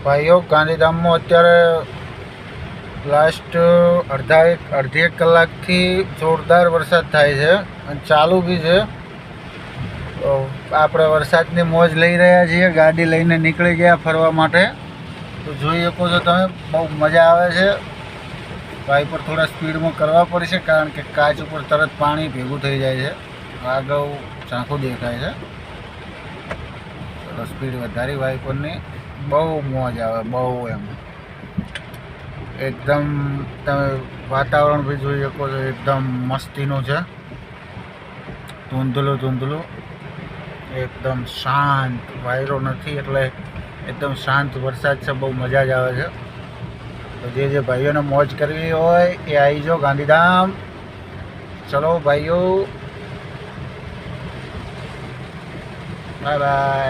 ભાઈઓ ગાંધીધામમાં અત્યારે લાસ્ટ અડધી એક કલાકથી જોરદાર વરસાદ થાય છે અને ચાલુ બી છે. તો આપણે વરસાદની મોજ લઈ રહ્યા છીએ. ગાડી લઈને નીકળી ગયા ફરવા માટે. તો જોઈ શકો છો તમે, બહુ મજા આવે છે. ભાઈ પર થોડા સ્પીડમાં કરવા પડશે કારણ કે કાચ ઉપર તરત પાણી ભેગું થઈ જાય છે. આગળ ઝાંખું દેખાય છે. તો સ્પીડ વધારી વાઇપરની. બહુ મોજ આવે, બહુ એમ એકદમ. તમે વાતાવરણ બી જોઈ શકો છો, એકદમ મસ્તીનું છે. ધૂંધલું એકદમ શાંત. વાયરો નથી એટલે એકદમ શાંત વરસાદ છે. બહુ મજા જ આવે છે. તો જે ભાઈઓને મોજ કરવી હોય એ આવી જાઓ ગાંધીધામ. ચલો ભાઈઓ, બાય બાય.